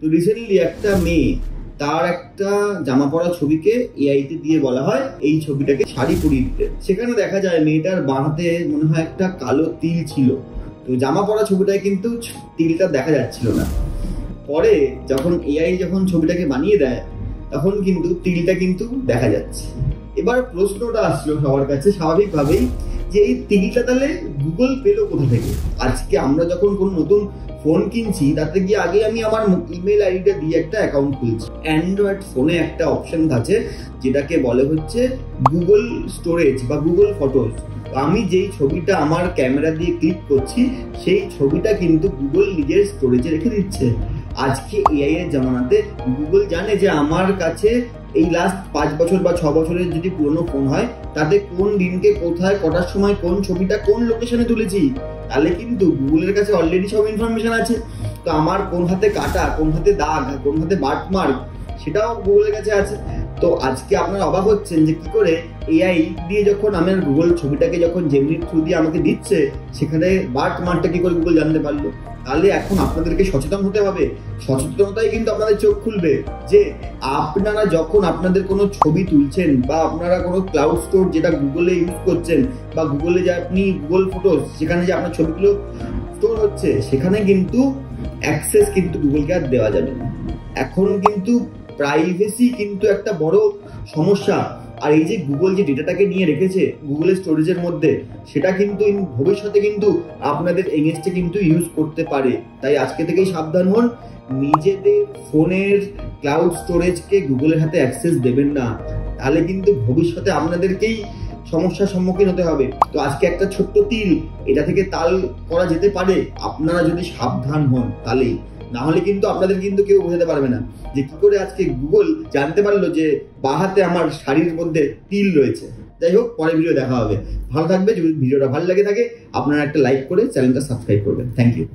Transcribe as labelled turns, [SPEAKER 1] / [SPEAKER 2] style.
[SPEAKER 1] তো রিসেন্টলি একটা মেয়ে তার একটা জামা পরা ছবিকে এআইতে দিয়ে বলা হয় এই ছবিটাকে শাড়ি পরিয়ে দিতে। সেখানে দেখা যায় মেয়েটার বাঁ হাতে মনে হয় একটা কালো তিল ছিল। তো জামা পরা ছবিটায় কিন্তু তিলটা দেখা যাচ্ছিল না। পরে যখন এআই যখন ছবিটাকে বানিয়ে দেয় তখন কিন্তু তিলটা কিন্তু দেখা যাচ্ছে। এবার প্রশ্নটা আসলো সবার কাছে স্বাভাবিকভাবেই যে এই তিলটা তাহলে গুগল পেলো কোথা থেকে? আজকে আমরা যখন কোনো নতুন ফোন কিনছি তাতে গিয়ে আগে আমি আমার ইমেল আইডিটা দিয়ে একটা অ্যাকাউন্ট খুলছি। অ্যান্ড্রয়েড ফোনে একটা অপশন আছে যেটাকে বলে হচ্ছে গুগল স্টোরেজ বা গুগল ফটোজ। আমি যেই ছবিটা আমার ক্যামেরা দিয়ে ক্লিক করছি সেই ছবিটা কিন্তু গুগল নিজের স্টোরেজে রেখে দিচ্ছে। আজকে এআই এর জামানাতে গুগল জানে যে আমার কাছে এই লাস্ট 5 বছর বা 6 বছরের যদি পুরনো ফোন হয় তাতে কোন দিনকে কোথায় কটার সময় কোন ছবিটা কোন লোকেশনে তুলেছি, তাহলে কিন্তু গুগলের কাছে অলরেডি সব ইনফরমেশন আছে। তো আমার কোন হাতে কাটা, কোন হাতে দাগ, কোন হাতে বার্থমার্ক সেটাও গুগলের কাছে আছে। তো আজকে আপনারা অবাক হচ্ছেন যে কি করে এআই দিয়ে যখন আমার গুগল ছবিটাকে যখন জেমিনির থ্রু দিয়ে আমাকে দিচ্ছে সেখানে বার্থমার্কটা কি করে গুগল জানতে পারলো। তাহলে এখন আপনাদেরকে সচেতন হতে হবে। সচেতনতাই কিন্তু আপনাদের চোখ খুলবে যে আপনারা যখন আপনাদের কোনো ছবি তুলছেন বা আপনারা কোনো ক্লাউড স্টোর যেটা গুগলে ইউজ করছেন বা গুগলে যে আপনি গুগল ফটোস সেখানে যে আপনার ছবিগুলো স্টোর হচ্ছে সেখানে কিন্তু অ্যাক্সেস কিন্তু গুগলকে আর দেওয়া যাবে না। এখন কিন্তু প্রাইভেসি কিন্তু একটা বড় সমস্যা। আর এই যে গুগল যে ডেটাটাকে নিয়ে রেখেছে গুগলের স্টোরেজের মধ্যে সেটা কিন্তু ভবিষ্যতে কিন্তু আপনাদের এগেইনস্টে কিন্তু ইউজ করতে পারে। তাই আজকে থেকেই সাবধান হন, নিজেদের ফোনের ক্লাউড স্টোরেজকে গুগলের হাতে অ্যাক্সেস দেবেন না, তাহলে কিন্তু ভবিষ্যতে আপনাদেরকেই সমস্যার সম্মুখীন হতে হবে। তো আজকে একটা ছোট্ট তিল এটা থেকে তাল করা যেতে পারে আপনারা যদি সাবধান হন, তাহলেই। না হলে কিন্তু আপনাদের কিন্তু কেউ বোঝাতে পারবে না যে কি করে আজকে গুগল জানতে পারলো যে বাঁ হাতে আমার শাড়ির মধ্যে তিল রয়েছে। যাই হোক, পরের ভিডিও দেখা হবে। ভালো থাকবে। যদি ভিডিওটা ভালো লাগে থাকে আপনারা একটা লাইক করে চ্যানেলটা সাবস্ক্রাইব করবেন। Thank you.